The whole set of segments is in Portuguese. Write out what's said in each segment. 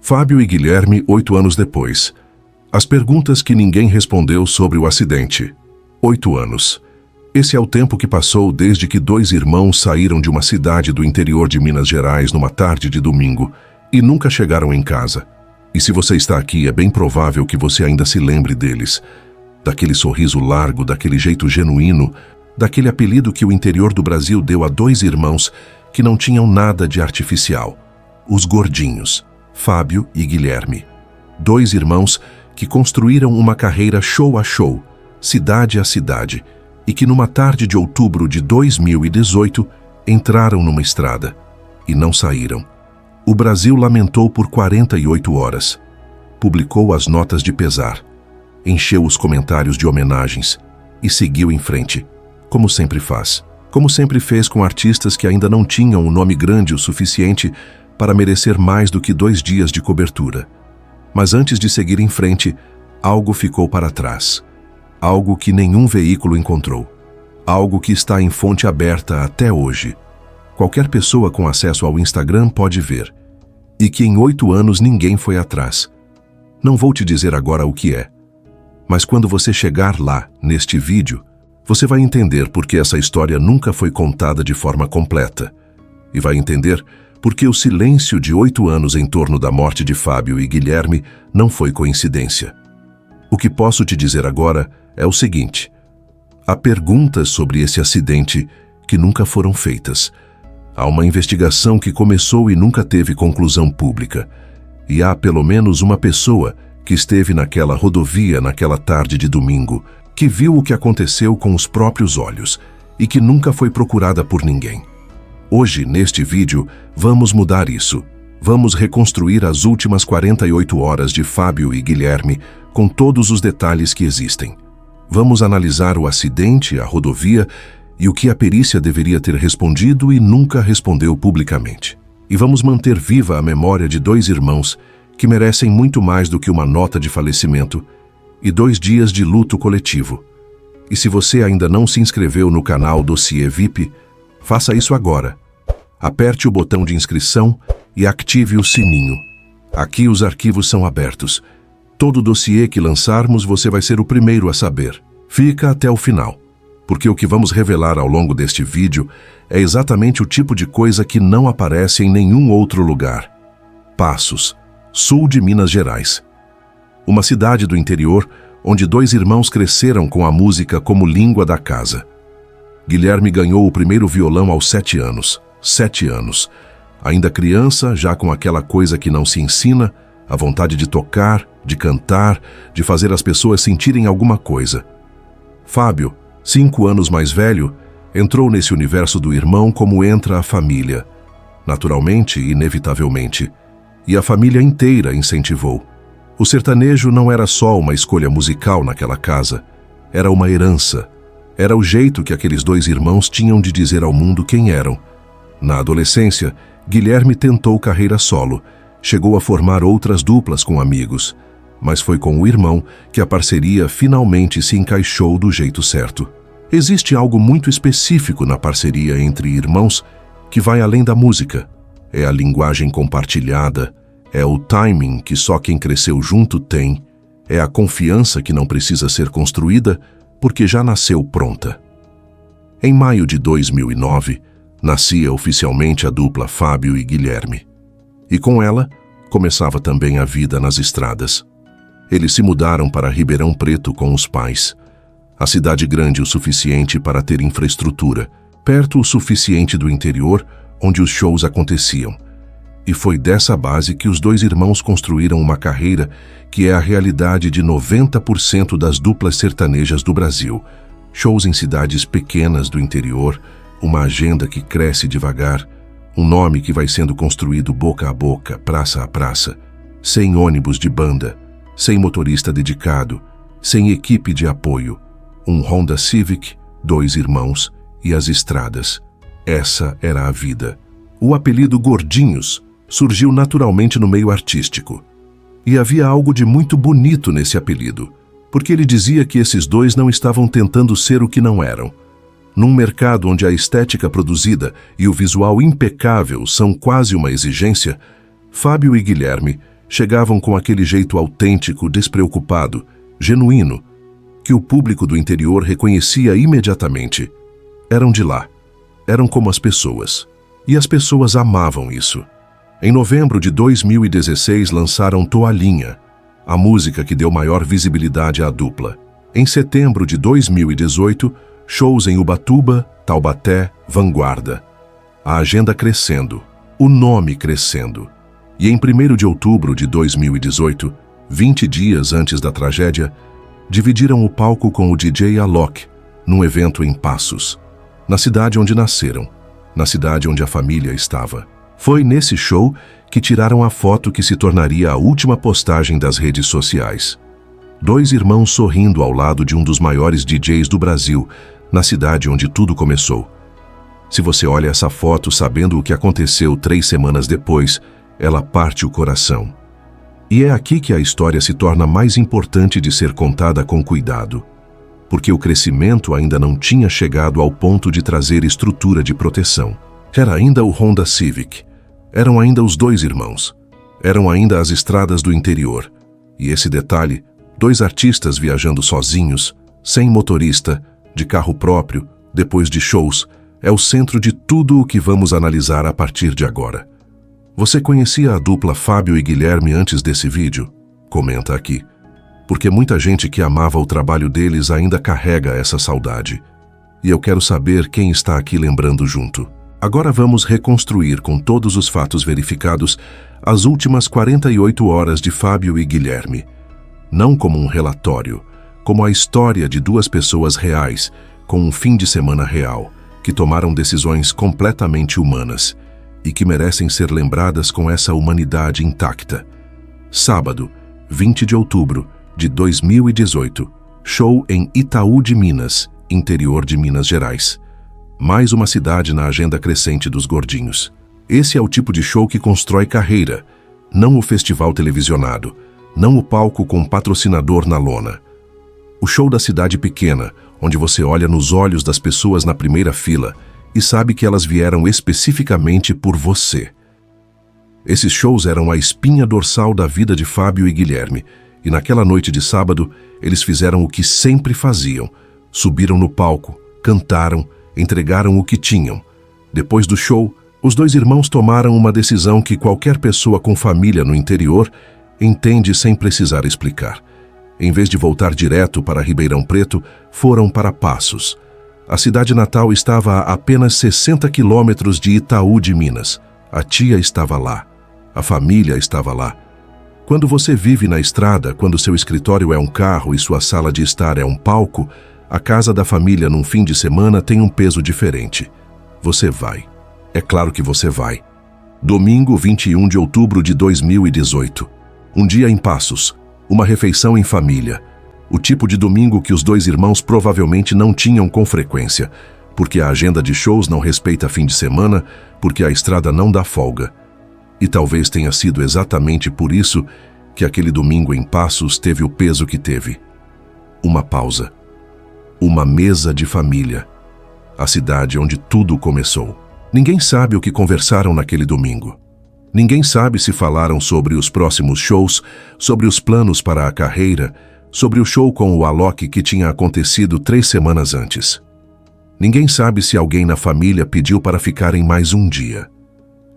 Fábio e Guilherme, 8 anos depois. As perguntas que ninguém respondeu sobre o acidente. 8 anos. Esse é o tempo que passou desde que 2 irmãos saíram de uma cidade do interior de Minas Gerais numa tarde de domingo e nunca chegaram em casa. E se você está aqui, é bem provável que você ainda se lembre deles. Daquele sorriso largo, daquele jeito genuíno, daquele apelido que o interior do Brasil deu a 2 irmãos que não tinham nada de artificial. Os gordinhos, Fábio e Guilherme. 2 irmãos que construíram uma carreira show a show, cidade a cidade, e que numa tarde de outubro de 2018 entraram numa estrada e não saíram. O Brasil lamentou por 48 horas, publicou as notas de pesar, encheu os comentários de homenagens e seguiu em frente, como sempre faz. Como sempre fez com artistas que ainda não tinham um nome grande o suficiente para merecer mais do que 2 dias de cobertura. Mas antes de seguir em frente, algo ficou para trás. Algo que nenhum veículo encontrou. Algo que está em fonte aberta até hoje. Qualquer pessoa com acesso ao Instagram pode ver. E que em 8 anos ninguém foi atrás. Não vou te dizer agora o que é. Mas quando você chegar lá, neste vídeo, você vai entender por que essa história nunca foi contada de forma completa. E vai entender por que o silêncio de 8 anos em torno da morte de Fábio e Guilherme não foi coincidência. O que posso te dizer agora é o seguinte: há perguntas sobre esse acidente que nunca foram feitas. Há uma investigação que começou e nunca teve conclusão pública. E há pelo menos uma pessoa que esteve naquela rodovia naquela tarde de domingo, que viu o que aconteceu com os próprios olhos e que nunca foi procurada por ninguém. Hoje, neste vídeo, vamos mudar isso. Vamos reconstruir as últimas 48 horas de Fábio e Guilherme com todos os detalhes que existem. Vamos analisar o acidente, a rodovia e o que a perícia deveria ter respondido e nunca respondeu publicamente. E vamos manter viva a memória de 2 irmãos que merecem muito mais do que uma nota de falecimento e 2 dias de luto coletivo. E se você ainda não se inscreveu no canal Dossiê VIP, faça isso agora. Aperte o botão de inscrição e ative o sininho. Aqui os arquivos são abertos. Todo dossiê que lançarmos você vai ser o primeiro a saber. Fica até o final, porque o que vamos revelar ao longo deste vídeo é exatamente o tipo de coisa que não aparece em nenhum outro lugar. Passos, sul de Minas Gerais. Uma cidade do interior onde 2 irmãos cresceram com a música como língua da casa. Guilherme ganhou o primeiro violão aos 7 anos. 7 anos. Ainda criança, já com aquela coisa que não se ensina, a vontade de tocar, de cantar, de fazer as pessoas sentirem alguma coisa. Fábio, 5 anos mais velho, entrou nesse universo do irmão como entra a família. Naturalmente e inevitavelmente. E a família inteira incentivou. O sertanejo não era só uma escolha musical naquela casa, era uma herança. Era o jeito que aqueles 2 irmãos tinham de dizer ao mundo quem eram. Na adolescência, Guilherme tentou carreira solo, chegou a formar outras duplas com amigos, mas foi com o irmão que a parceria finalmente se encaixou do jeito certo. Existe algo muito específico na parceria entre irmãos que vai além da música. É a linguagem compartilhada, é o timing que só quem cresceu junto tem, é a confiança que não precisa ser construída porque já nasceu pronta. Em maio de 2009, nascia oficialmente a dupla Fábio e Guilherme. E com ela, começava também a vida nas estradas. Eles se mudaram para Ribeirão Preto com os pais. A cidade grande o suficiente para ter infraestrutura, perto o suficiente do interior onde os shows aconteciam. E foi dessa base que os 2 irmãos construíram uma carreira que é a realidade de 90% das duplas sertanejas do Brasil. Shows em cidades pequenas do interior, uma agenda que cresce devagar, um nome que vai sendo construído boca a boca, praça a praça, sem ônibus de banda, sem motorista dedicado, sem equipe de apoio, um Honda Civic, 2 irmãos e as estradas. Essa era a vida. O apelido Gordinhos surgiu naturalmente no meio artístico. E havia algo de muito bonito nesse apelido, porque ele dizia que esses 2 não estavam tentando ser o que não eram. Num mercado onde a estética produzida e o visual impecável são quase uma exigência, Fábio e Guilherme Chegavam com aquele jeito autêntico, despreocupado, genuíno, que o público do interior reconhecia imediatamente. Eram de lá. Eram como as pessoas. E as pessoas amavam isso. Em novembro de 2016 lançaram Toalhinha, a música que deu maior visibilidade à dupla. Em setembro de 2018, shows em Ubatuba, Taubaté, Vanguarda. A agenda crescendo, o nome crescendo. E em 1º de outubro de 2018, 20 dias antes da tragédia, dividiram o palco com o DJ Alok, num evento em Passos, na cidade onde nasceram, na cidade onde a família estava. Foi nesse show que tiraram a foto que se tornaria a última postagem das redes sociais. 2 irmãos sorrindo ao lado de um dos maiores DJs do Brasil, na cidade onde tudo começou. Se você olha essa foto sabendo o que aconteceu 3 semanas depois, ela parte o coração. E é aqui que a história se torna mais importante de ser contada com cuidado, porque o crescimento ainda não tinha chegado ao ponto de trazer estrutura de proteção. Era ainda o Honda Civic, eram ainda os 2 irmãos, eram ainda as estradas do interior. E esse detalhe, 2 artistas viajando sozinhos, sem motorista, de carro próprio, depois de shows, é o centro de tudo o que vamos analisar a partir de agora. Você conhecia a dupla Fábio e Guilherme antes desse vídeo? Comenta aqui. Porque muita gente que amava o trabalho deles ainda carrega essa saudade. E eu quero saber quem está aqui lembrando junto. Agora vamos reconstruir com todos os fatos verificados as últimas 48 horas de Fábio e Guilherme. Não como um relatório, como a história de 2 pessoas reais, com um fim de semana real, que tomaram decisões completamente humanas e que merecem ser lembradas com essa humanidade intacta. Sábado, 20 de outubro de 2018, show em Itaú de Minas, interior de Minas Gerais. Mais uma cidade na agenda crescente dos gordinhos. Esse é o tipo de show que constrói carreira, não o festival televisionado, não o palco com patrocinador na lona. O show da cidade pequena, onde você olha nos olhos das pessoas na primeira fila e sabe que elas vieram especificamente por você. Esses shows eram a espinha dorsal da vida de Fábio e Guilherme, e naquela noite de sábado, eles fizeram o que sempre faziam. Subiram no palco, cantaram, entregaram o que tinham. Depois do show, os 2 irmãos tomaram uma decisão que qualquer pessoa com família no interior entende sem precisar explicar. Em vez de voltar direto para Ribeirão Preto, foram para Passos. A cidade natal estava a apenas 60 quilômetros de Itaú de Minas. A tia estava lá. A família estava lá. Quando você vive na estrada, quando seu escritório é um carro e sua sala de estar é um palco, a casa da família num fim de semana tem um peso diferente. Você vai. É claro que você vai. Domingo, 21 de outubro de 2018. Um dia em Passos. Uma refeição em família. O tipo de domingo que os 2 irmãos provavelmente não tinham com frequência, porque a agenda de shows não respeita fim de semana, porque a estrada não dá folga. E talvez tenha sido exatamente por isso que aquele domingo em Passos teve o peso que teve. Uma pausa. Uma mesa de família. A cidade onde tudo começou. Ninguém sabe o que conversaram naquele domingo. Ninguém sabe se falaram sobre os próximos shows, sobre os planos para a carreira, sobre o show com o Alok que tinha acontecido 3 semanas antes. Ninguém sabe se alguém na família pediu para ficarem mais um dia.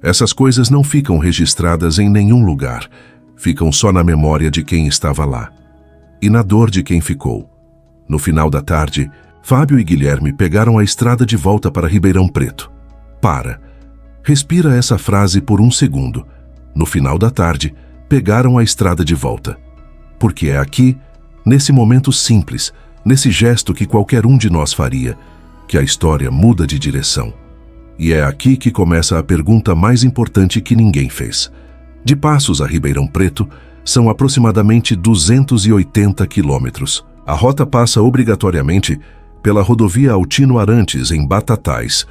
Essas coisas não ficam registradas em nenhum lugar, ficam só na memória de quem estava lá. E na dor de quem ficou. No final da tarde, Fábio e Guilherme pegaram a estrada de volta para Ribeirão Preto. Para. Respira essa frase por um segundo. No final da tarde, pegaram a estrada de volta. Porque é aqui, nesse momento simples, nesse gesto que qualquer um de nós faria, que a história muda de direção. E é aqui que começa a pergunta mais importante que ninguém fez. De Passos a Ribeirão Preto, são aproximadamente 280 quilômetros. A rota passa obrigatoriamente pela rodovia Altino Arantes, em Batatais,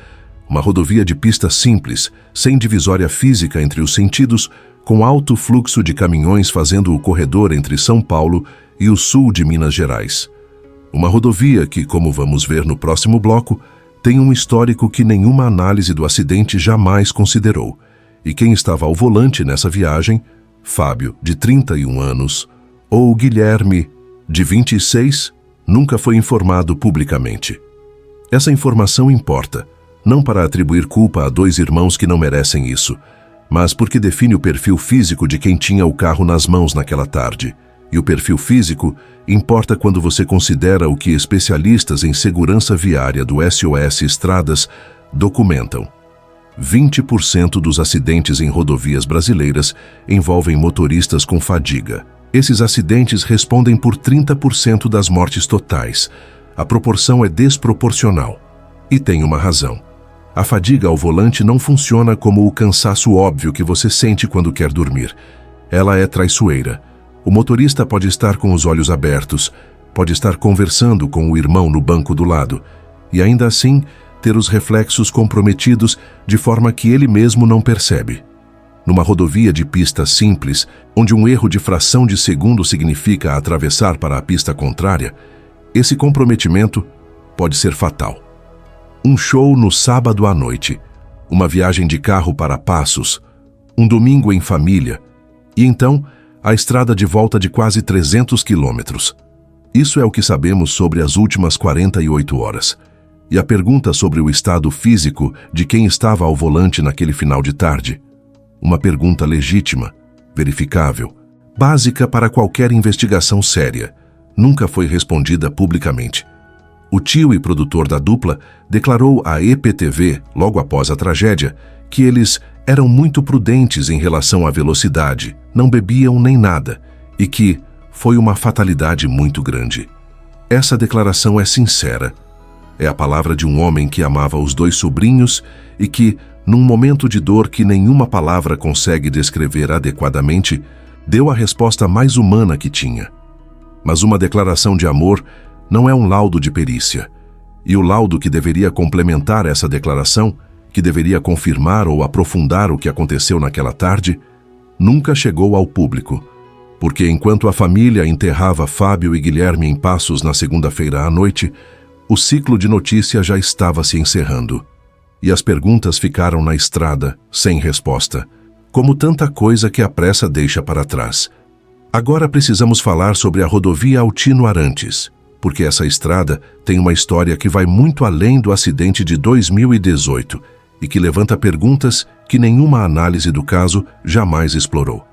uma rodovia de pista simples, sem divisória física entre os sentidos, com alto fluxo de caminhões fazendo o corredor entre São Paulo e o sul de Minas Gerais. Uma rodovia que, como vamos ver no próximo bloco, tem um histórico que nenhuma análise do acidente jamais considerou. E quem estava ao volante nessa viagem Fábio, de 31 anos, ou Guilherme, de 26, nunca foi informado publicamente. Essa informação importa, não para atribuir culpa a dois irmãos que não merecem isso, mas porque define o perfil físico de quem tinha o carro nas mãos naquela tarde. E o perfil físico importa quando você considera o que especialistas em segurança viária do SOS Estradas documentam. 20% dos acidentes em rodovias brasileiras envolvem motoristas com fadiga. Esses acidentes respondem por 30% das mortes totais. A proporção é desproporcional. E tem uma razão. A fadiga ao volante não funciona como o cansaço óbvio que você sente quando quer dormir. Ela é traiçoeira. O motorista pode estar com os olhos abertos, pode estar conversando com o irmão no banco do lado, e ainda assim ter os reflexos comprometidos de forma que ele mesmo não percebe. Numa rodovia de pista simples, onde um erro de fração de segundo significa atravessar para a pista contrária, esse comprometimento pode ser fatal. Um show no sábado à noite, uma viagem de carro para Passos, um domingo em família, e então a estrada de volta de quase 300 quilômetros. Isso é o que sabemos sobre as últimas 48 horas. E a pergunta sobre o estado físico de quem estava ao volante naquele final de tarde? Uma pergunta legítima, verificável, básica para qualquer investigação séria, nunca foi respondida publicamente. O tio e produtor da dupla declarou à EPTV, logo após a tragédia, que eles eram muito prudentes em relação à velocidade, não bebiam nem nada, e que foi uma fatalidade muito grande. Essa declaração é sincera. É a palavra de um homem que amava os dois sobrinhos e que, num momento de dor que nenhuma palavra consegue descrever adequadamente, deu a resposta mais humana que tinha. Mas uma declaração de amor não é um laudo de perícia. E o laudo que deveria complementar essa declaração, que deveria confirmar ou aprofundar o que aconteceu naquela tarde, nunca chegou ao público, porque enquanto a família enterrava Fábio e Guilherme em Passos na segunda-feira à noite, o ciclo de notícia já estava se encerrando, e as perguntas ficaram na estrada, sem resposta, como tanta coisa que a pressa deixa para trás. Agora precisamos falar sobre a rodovia Altino-Arantes, porque essa estrada tem uma história que vai muito além do acidente de 2018 e que levanta perguntas que nenhuma análise do caso jamais explorou.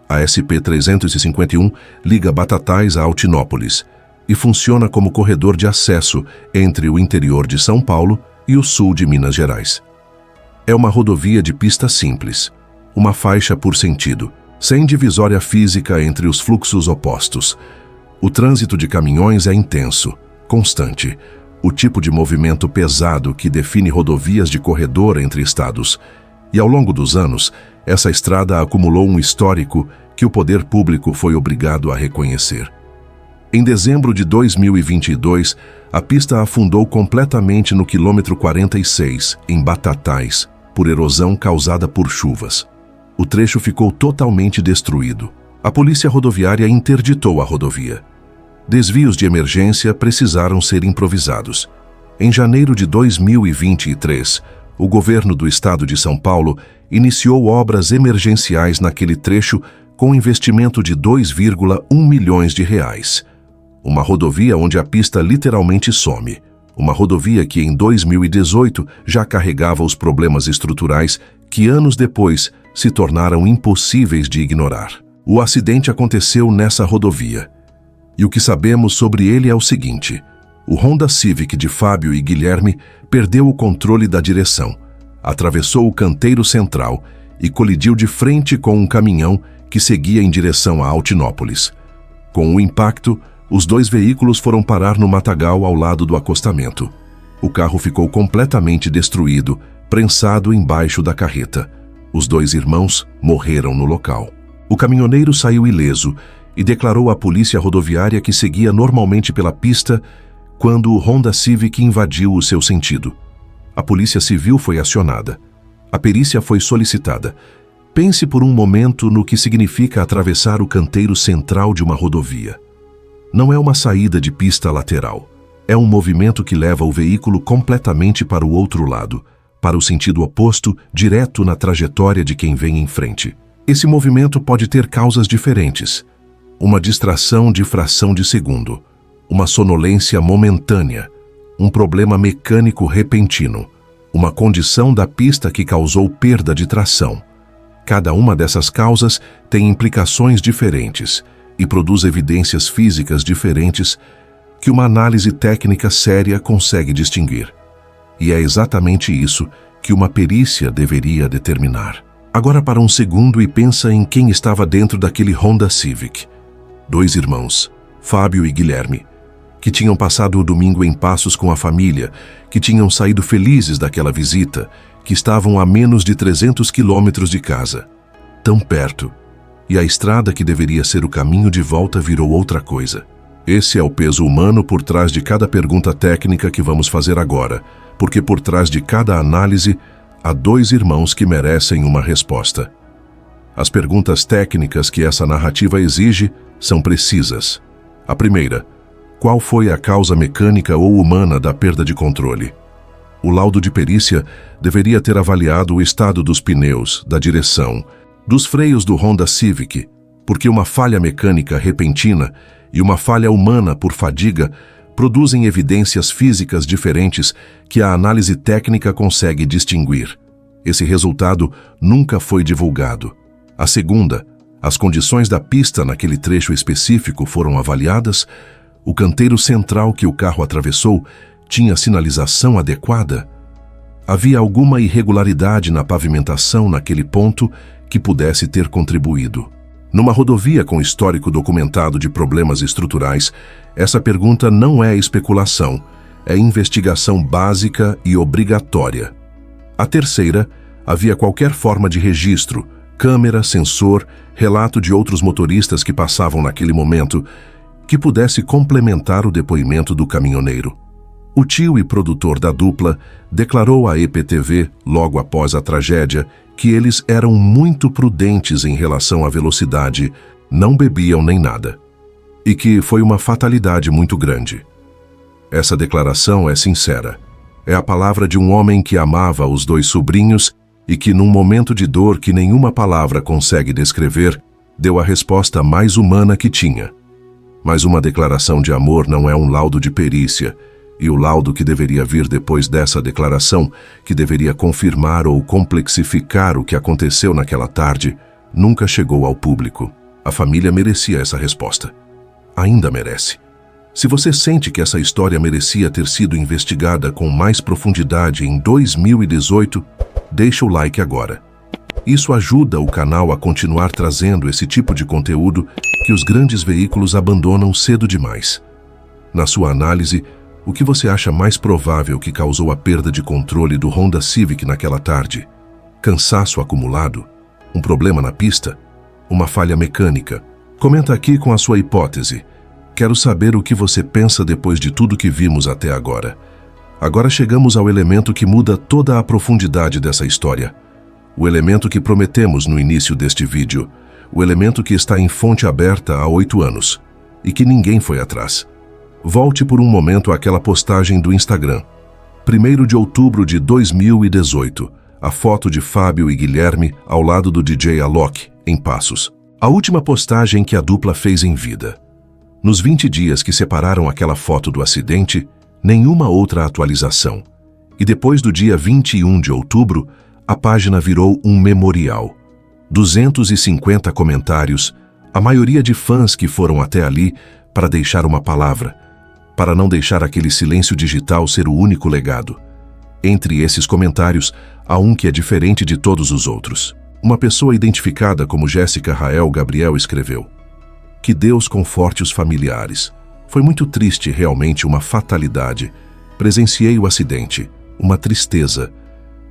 A SP-351 liga Batatais a Altinópolis e funciona como corredor de acesso entre o interior de São Paulo e o sul de Minas Gerais. É uma rodovia de pista simples, uma faixa por sentido, sem divisória física entre os fluxos opostos. O trânsito de caminhões é intenso, constante, o tipo de movimento pesado que define rodovias de corredor entre estados. E ao longo dos anos, essa estrada acumulou um histórico que o poder público foi obrigado a reconhecer. Em dezembro de 2022, a pista afundou completamente no quilômetro 46, em Batatais, por erosão causada por chuvas. O trecho ficou totalmente destruído. A polícia rodoviária interditou a rodovia. Desvios de emergência precisaram ser improvisados. Em janeiro de 2023, o governo do estado de São Paulo iniciou obras emergenciais naquele trecho com investimento de 2,1 milhões de reais. Uma rodovia onde a pista literalmente some. Uma rodovia que em 2018 já carregava os problemas estruturais que anos depois se tornaram impossíveis de ignorar. O acidente aconteceu nessa rodovia. E o que sabemos sobre ele é o seguinte: o Honda Civic de Fábio e Guilherme perdeu o controle da direção, atravessou o canteiro central e colidiu de frente com um caminhão que seguia em direção a Altinópolis. Com o impacto, os dois veículos foram parar no matagal ao lado do acostamento. O carro ficou completamente destruído, prensado embaixo da carreta. Os dois irmãos morreram no local. O caminhoneiro saiu ileso e declarou à polícia rodoviária que seguia normalmente pela pista quando o Honda Civic invadiu o seu sentido. A polícia civil foi acionada. A perícia foi solicitada. Pense por um momento no que significa atravessar o canteiro central de uma rodovia. Não é uma saída de pista lateral. É um movimento que leva o veículo completamente para o outro lado, para o sentido oposto, direto na trajetória de quem vem em frente. Esse movimento pode ter causas diferentes. Uma distração de fração de segundo, uma sonolência momentânea, um problema mecânico repentino, uma condição da pista que causou perda de tração. Cada uma dessas causas tem implicações diferentes e produz evidências físicas diferentes que uma análise técnica séria consegue distinguir. E é exatamente isso que uma perícia deveria determinar. Agora para um segundo e pensa em quem estava dentro daquele Honda Civic. 2 irmãos, Fábio e Guilherme, que tinham passado o domingo em Passos com a família, que tinham saído felizes daquela visita, que estavam a menos de 300 quilômetros de casa. Tão perto. E a estrada que deveria ser o caminho de volta virou outra coisa. Esse é o peso humano por trás de cada pergunta técnica que vamos fazer agora, porque por trás de cada análise há 2 irmãos que merecem uma resposta. As perguntas técnicas que essa narrativa exige são precisas. A primeira: qual foi a causa mecânica ou humana da perda de controle? O laudo de perícia deveria ter avaliado o estado dos pneus, da direção, dos freios do Honda Civic, porque uma falha mecânica repentina e uma falha humana por fadiga produzem evidências físicas diferentes que a análise técnica consegue distinguir. Esse resultado nunca foi divulgado. A segunda: as condições da pista naquele trecho específico foram avaliadas? O canteiro central que o carro atravessou tinha sinalização adequada? Havia alguma irregularidade na pavimentação naquele ponto que pudesse ter contribuído? Numa rodovia com histórico documentado de problemas estruturais, essa pergunta não é especulação, é investigação básica e obrigatória. A terceira: havia qualquer forma de registro, câmera, sensor, relato de outros motoristas que passavam naquele momento, que pudesse complementar o depoimento do caminhoneiro. O tio e produtor da dupla declarou à EPTV, logo após a tragédia, que eles eram muito prudentes em relação à velocidade, não bebiam nem nada, e que foi uma fatalidade muito grande. Essa declaração é sincera. É a palavra de um homem que amava os 2 sobrinhos e que, num momento de dor que nenhuma palavra consegue descrever, deu a resposta mais humana que tinha. Mas uma declaração de amor não é um laudo de perícia, e o laudo que deveria vir depois dessa declaração, que deveria confirmar ou complexificar o que aconteceu naquela tarde, nunca chegou ao público. A família merecia essa resposta. Ainda merece. Se você sente que essa história merecia ter sido investigada com mais profundidade em 2018, deixa o like agora. Isso ajuda o canal a continuar trazendo esse tipo de conteúdo que os grandes veículos abandonam cedo demais. Na sua análise, o que você acha mais provável que causou a perda de controle do Honda Civic naquela tarde? Cansaço acumulado? Um problema na pista? Uma falha mecânica? Comenta aqui com a sua hipótese. Quero saber o que você pensa depois de tudo que vimos até agora. Agora chegamos ao elemento que muda toda a profundidade dessa história. O elemento que prometemos no início deste vídeo. O elemento que está em fonte aberta há 8 anos. E que ninguém foi atrás. Volte por um momento àquela postagem do Instagram. 1º de outubro de 2018. A foto de Fábio e Guilherme ao lado do DJ Alok, em Passos. A última postagem que a dupla fez em vida. Nos 20 dias que separaram aquela foto do acidente, nenhuma outra atualização. E depois do dia 21 de outubro, a página virou um memorial. 250 comentários, a maioria de fãs que foram até ali para deixar uma palavra, para não deixar aquele silêncio digital ser o único legado. Entre esses comentários, há um que é diferente de todos os outros. Uma pessoa identificada como Jéssica Rael Gabriel escreveu: "Que Deus conforte os familiares. Foi muito triste, realmente uma fatalidade. Presenciei o acidente, uma tristeza."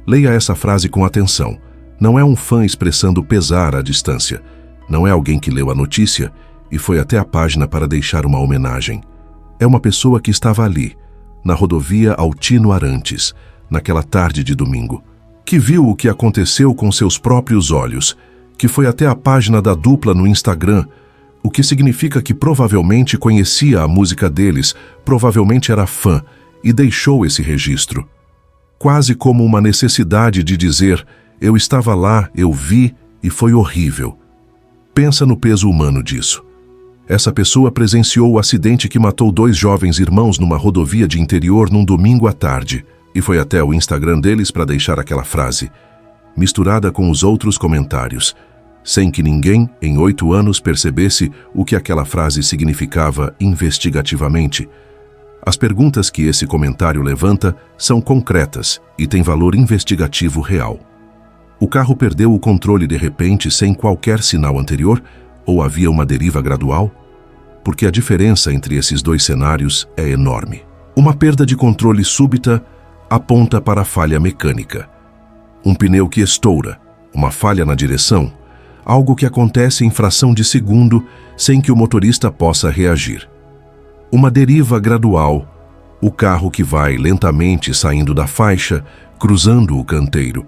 Leia essa frase com atenção. Não é um fã expressando pesar à distância. Não é alguém que leu a notícia e foi até a página para deixar uma homenagem. É uma pessoa que estava ali, na rodovia Altino Arantes, naquela tarde de domingo, que viu o que aconteceu com seus próprios olhos, que foi até a página da dupla no Instagram, o que significa que provavelmente conhecia a música deles, provavelmente era fã, e deixou esse registro. Quase como uma necessidade de dizer: "Eu estava lá, eu vi, e foi horrível. Pensa no peso humano disso. Essa pessoa presenciou o acidente que matou 2 jovens irmãos numa rodovia de interior num domingo à tarde e foi até o Instagram deles para deixar aquela frase, misturada com os outros comentários, sem que ninguém, em 8 anos, percebesse o que aquela frase significava investigativamente. As perguntas que esse comentário levanta são concretas e têm valor investigativo real. O carro perdeu o controle de repente sem qualquer sinal anterior ou havia uma deriva gradual? Porque a diferença entre esses 2 cenários é enorme. Uma perda de controle súbita aponta para a falha mecânica. Um pneu que estoura, uma falha na direção, algo que acontece em fração de segundo sem que o motorista possa reagir. Uma deriva gradual, o carro que vai lentamente saindo da faixa, cruzando o canteiro.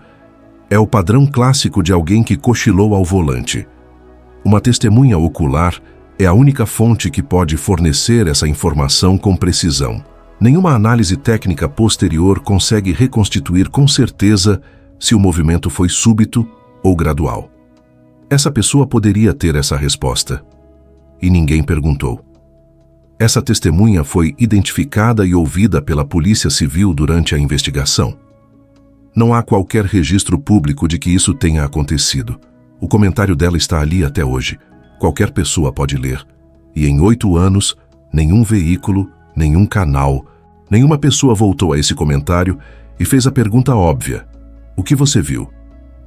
É o padrão clássico de alguém que cochilou ao volante. Uma testemunha ocular é a única fonte que pode fornecer essa informação com precisão. Nenhuma análise técnica posterior consegue reconstituir com certeza se o movimento foi súbito ou gradual. Essa pessoa poderia ter essa resposta. E ninguém perguntou. Essa testemunha foi identificada e ouvida pela Polícia Civil durante a investigação. Não há qualquer registro público de que isso tenha acontecido. O comentário dela está ali até hoje. Qualquer pessoa pode ler. E em 8 anos, nenhum veículo, nenhum canal, nenhuma pessoa voltou a esse comentário e fez a pergunta óbvia. O que você viu?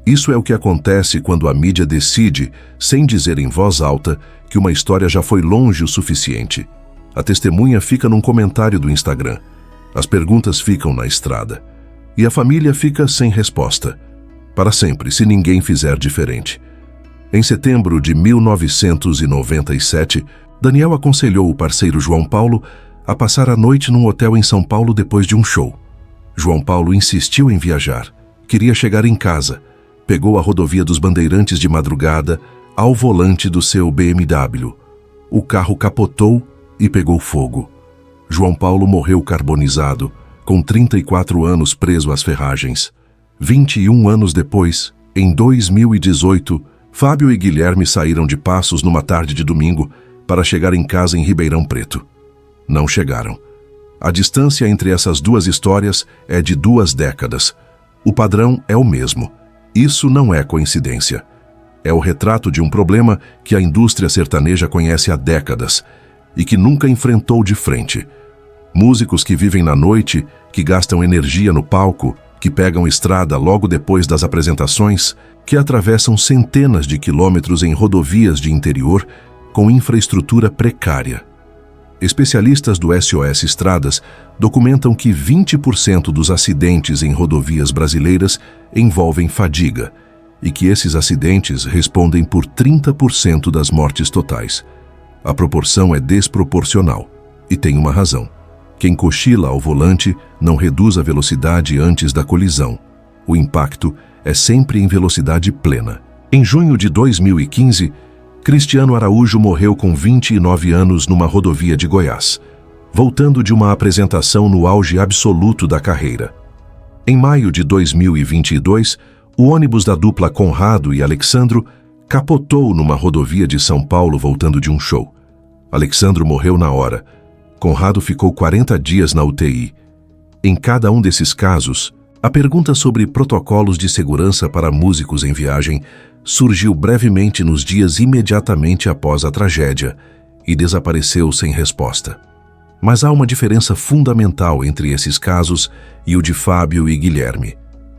Isso é o que acontece quando a mídia decide, sem dizer em voz alta, que uma história já foi longe o suficiente. A testemunha fica num comentário do Instagram. As perguntas ficam na estrada. E a família fica sem resposta. Para sempre, se ninguém fizer diferente. Em setembro de 1997, Daniel aconselhou o parceiro João Paulo a passar a noite num hotel em São Paulo depois de um show. João Paulo insistiu em viajar. Queria chegar em casa. Pegou a rodovia dos Bandeirantes de madrugada ao volante do seu BMW. O carro capotou e pegou fogo. João Paulo morreu carbonizado, com 34 anos preso às ferragens. 21 anos depois, em 2018, Fábio e Guilherme saíram de Passos numa tarde de domingo para chegar em casa em Ribeirão Preto. Não chegaram. A distância entre essas 2 histórias é de 2 décadas. O padrão é o mesmo. Isso não é coincidência. É o retrato de um problema que a indústria sertaneja conhece há décadas e que nunca enfrentou de frente. Músicos que vivem na noite, que gastam energia no palco, que pegam estrada logo depois das apresentações, que atravessam centenas de quilômetros em rodovias de interior com infraestrutura precária. Especialistas do SOS Estradas documentam que 20% dos acidentes em rodovias brasileiras envolvem fadiga e que esses acidentes respondem por 30% das mortes totais. A proporção é desproporcional e tem uma razão. Quem cochila ao volante não reduz a velocidade antes da colisão. O impacto é sempre em velocidade plena. Em junho de 2015, Cristiano Araújo morreu com 29 anos numa rodovia de Goiás, voltando de uma apresentação no auge absoluto da carreira. Em maio de 2022, o ônibus da dupla Conrado e Alexandro capotou numa rodovia de São Paulo voltando de um show. Alexandro morreu na hora. Conrado ficou 40 dias na UTI. Em cada um desses casos, a pergunta sobre protocolos de segurança para músicos em viagem surgiu brevemente nos dias imediatamente após a tragédia e desapareceu sem resposta. Mas há uma diferença fundamental entre esses casos e o de Fábio e Guilherme.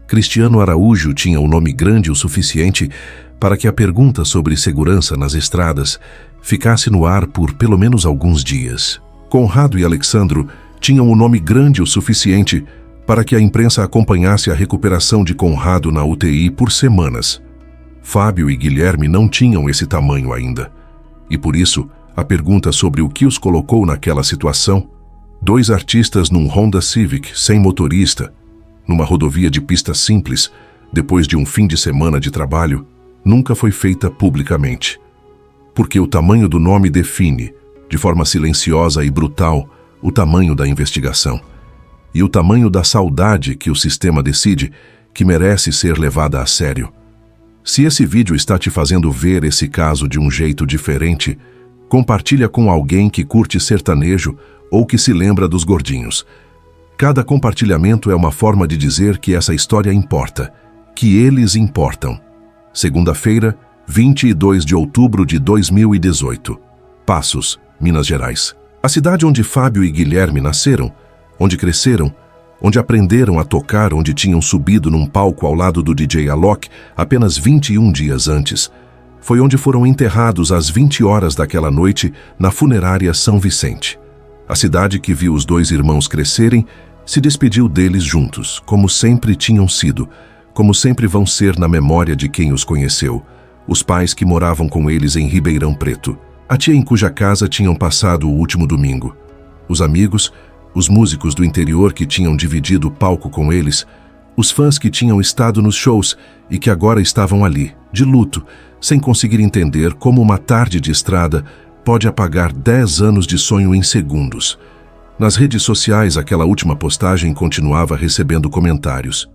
Cristiano Araújo tinha um nome grande o suficiente para que a pergunta sobre segurança nas estradas ficasse no ar por pelo menos alguns dias. Conrado e Alexandro tinham um nome grande o suficiente para que a imprensa acompanhasse a recuperação de Conrado na UTI por semanas. Fábio e Guilherme não tinham esse tamanho ainda. E por isso, a pergunta sobre o que os colocou naquela situação, 2 artistas num Honda Civic sem motorista, numa rodovia de pista simples, depois de um fim de semana de trabalho, nunca foi feita publicamente. Porque o tamanho do nome define, de forma silenciosa e brutal, o tamanho da investigação. E o tamanho da saudade que o sistema decide que merece ser levada a sério. Se esse vídeo está te fazendo ver esse caso de um jeito diferente, compartilha com alguém que curte sertanejo ou que se lembra dos gordinhos. Cada compartilhamento é uma forma de dizer que essa história importa, que eles importam. Segunda-feira, 22 de outubro de 2018. Passos, Minas Gerais. A cidade onde Fábio e Guilherme nasceram, onde cresceram, onde aprenderam a tocar, onde tinham subido num palco ao lado do DJ Alok apenas 21 dias antes, foi onde foram enterrados às 20 horas daquela noite na funerária São Vicente. A cidade que viu os dois irmãos crescerem se despediu deles juntos, como sempre tinham sido, como sempre vão ser na memória de quem os conheceu, os pais que moravam com eles em Ribeirão Preto, a tia em cuja casa tinham passado o último domingo, os amigos, os músicos do interior que tinham dividido o palco com eles, os fãs que tinham estado nos shows e que agora estavam ali, de luto, sem conseguir entender como uma tarde de estrada pode apagar 10 anos de sonho em segundos. Nas redes sociais, aquela última postagem continuava recebendo comentários.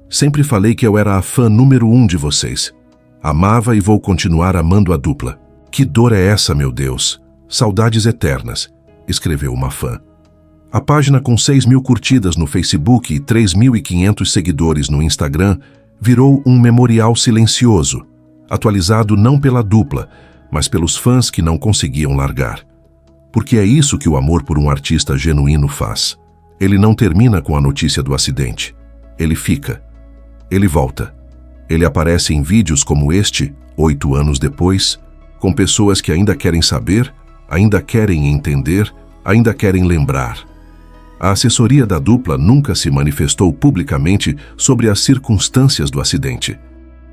Sempre falei que eu era a fã número 1 de vocês. Amava e vou continuar amando a dupla. Que dor é essa, meu Deus? Saudades eternas, escreveu uma fã. A página com 6.000 curtidas no Facebook e 3.500 seguidores no Instagram virou um memorial silencioso, atualizado não pela dupla, mas pelos fãs que não conseguiam largar. Porque é isso que o amor por um artista genuíno faz. Ele não termina com a notícia do acidente. Ele fica. Ele volta. Ele aparece em vídeos como este, 8 anos depois, com pessoas que ainda querem saber, ainda querem entender, ainda querem lembrar. A assessoria da dupla nunca se manifestou publicamente sobre as circunstâncias do acidente.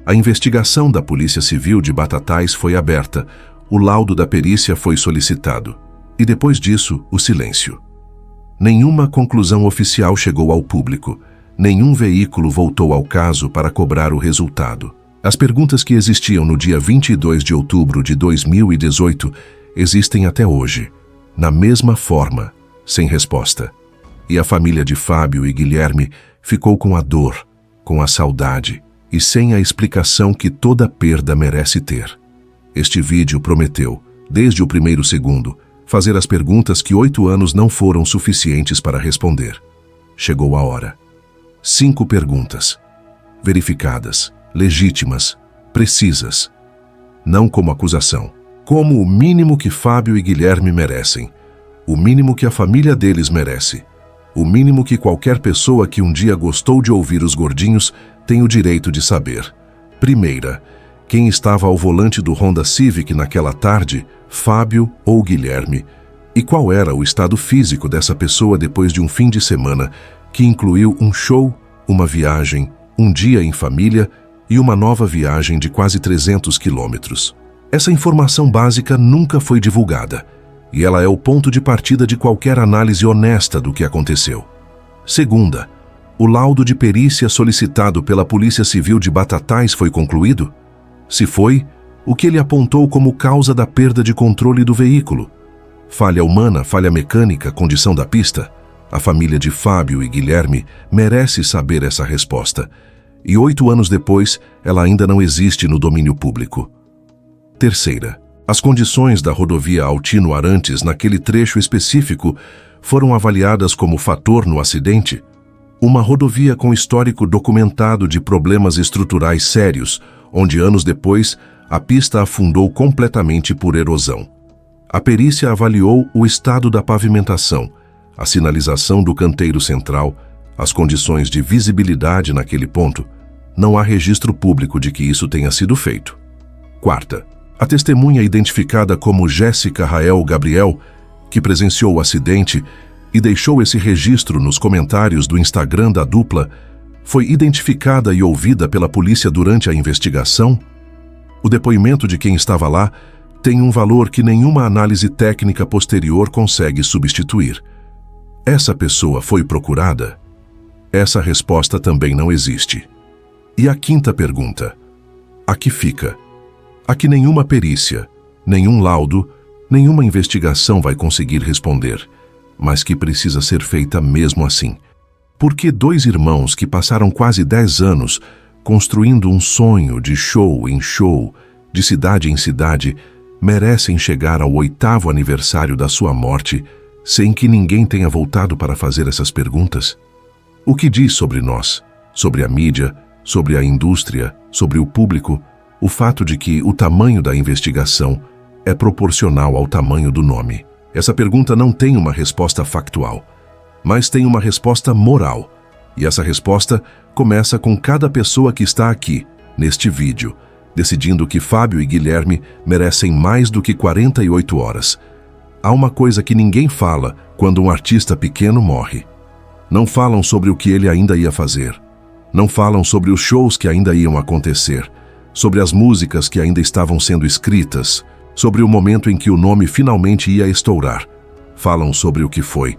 A investigação da Polícia Civil de Batatais foi aberta, o laudo da perícia foi solicitado. E depois disso, o silêncio. Nenhuma conclusão oficial chegou ao público. Nenhum veículo voltou ao caso para cobrar o resultado. As perguntas que existiam no dia 22 de outubro de 2018 existem até hoje, na mesma forma, sem resposta. E a família de Fábio e Guilherme ficou com a dor, com a saudade e sem a explicação que toda perda merece ter. Este vídeo prometeu, desde o primeiro segundo, fazer as perguntas que 8 anos não foram suficientes para responder. Chegou a hora. 5 perguntas. Verificadas, legítimas, precisas. Não como acusação. Como o mínimo que Fábio e Guilherme merecem. O mínimo que a família deles merece. O mínimo que qualquer pessoa que um dia gostou de ouvir os gordinhos tem o direito de saber. Primeira, quem estava ao volante do Honda Civic naquela tarde, Fábio ou Guilherme? E qual era o estado físico dessa pessoa depois de um fim de semana que incluiu um show, uma viagem, um dia em família e uma nova viagem de quase 300 quilômetros? Essa informação básica nunca foi divulgada. E ela é o ponto de partida de qualquer análise honesta do que aconteceu. Segunda, o laudo de perícia solicitado pela Polícia Civil de Batatais foi concluído? Se foi, o que ele apontou como causa da perda de controle do veículo? Falha humana, falha mecânica, condição da pista? A família de Fábio e Guilherme merece saber essa resposta. E 8 anos depois, ela ainda não existe no domínio público. Terceira, as condições da rodovia Altino Arantes naquele trecho específico foram avaliadas como fator no acidente? Uma rodovia com histórico documentado de problemas estruturais sérios, onde anos depois a pista afundou completamente por erosão. A perícia avaliou o estado da pavimentação, a sinalização do canteiro central, as condições de visibilidade naquele ponto. Não há registro público de que isso tenha sido feito. Quarta, a testemunha identificada como Jéssica Rael Gabriel, que presenciou o acidente e deixou esse registro nos comentários do Instagram da dupla, foi identificada e ouvida pela polícia durante a investigação? O depoimento de quem estava lá tem um valor que nenhuma análise técnica posterior consegue substituir. Essa pessoa foi procurada? Essa resposta também não existe. E a quinta pergunta? A que fica? A que nenhuma perícia, nenhum laudo, nenhuma investigação vai conseguir responder, mas que precisa ser feita mesmo assim. Por que 2 irmãos que passaram quase 10 anos construindo um sonho de show em show, de cidade em cidade, merecem chegar ao 8º aniversário da sua morte sem que ninguém tenha voltado para fazer essas perguntas? O que diz sobre nós, sobre a mídia, sobre a indústria, sobre o público, o fato de que o tamanho da investigação é proporcional ao tamanho do nome? Essa pergunta não tem uma resposta factual, mas tem uma resposta moral. E essa resposta começa com cada pessoa que está aqui, neste vídeo, decidindo que Fábio e Guilherme merecem mais do que 48 horas. Há uma coisa que ninguém fala quando um artista pequeno morre. Não falam sobre o que ele ainda ia fazer. Não falam sobre os shows que ainda iam acontecer, sobre as músicas que ainda estavam sendo escritas, sobre o momento em que o nome finalmente ia estourar. Falam sobre o que foi.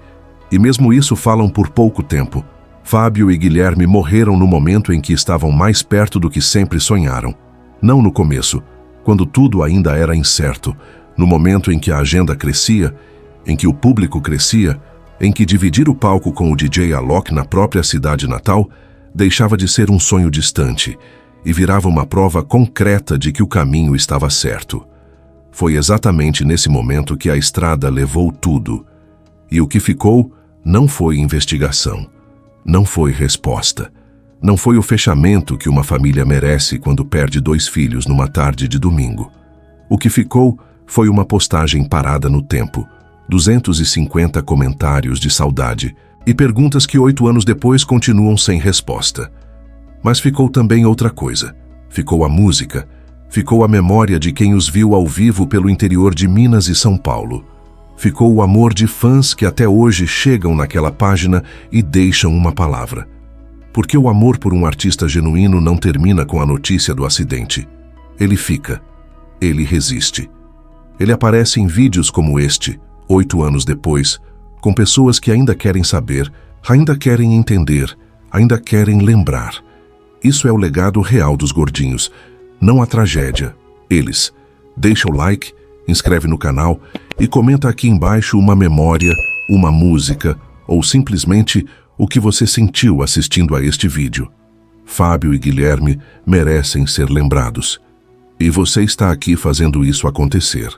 E mesmo isso falam por pouco tempo. Fábio e Guilherme morreram no momento em que estavam mais perto do que sempre sonharam. Não no começo, quando tudo ainda era incerto, no momento em que a agenda crescia, em que o público crescia, em que dividir o palco com o DJ Alok na própria cidade natal deixava de ser um sonho distante e virava uma prova concreta de que o caminho estava certo. Foi exatamente nesse momento que a estrada levou tudo. E o que ficou não foi investigação, não foi resposta, não foi o fechamento que uma família merece quando perde 2 filhos numa tarde de domingo. O que ficou foi uma postagem parada no tempo, 250 comentários de saudade e perguntas que 8 anos depois continuam sem resposta. Mas ficou também outra coisa. Ficou a música, ficou a memória de quem os viu ao vivo pelo interior de Minas e São Paulo. Ficou o amor de fãs que até hoje chegam naquela página e deixam uma palavra. Porque o amor por um artista genuíno não termina com a notícia do acidente. Ele fica. Ele resiste. Ele aparece em vídeos como este, 8 anos depois, com pessoas que ainda querem saber, ainda querem entender, ainda querem lembrar. Isso é o legado real dos gordinhos, não a tragédia. Eles. Deixa o like, inscreve no canal e comenta aqui embaixo uma memória, uma música ou simplesmente o que você sentiu assistindo a este vídeo. Fábio e Guilherme merecem ser lembrados. E você está aqui fazendo isso acontecer.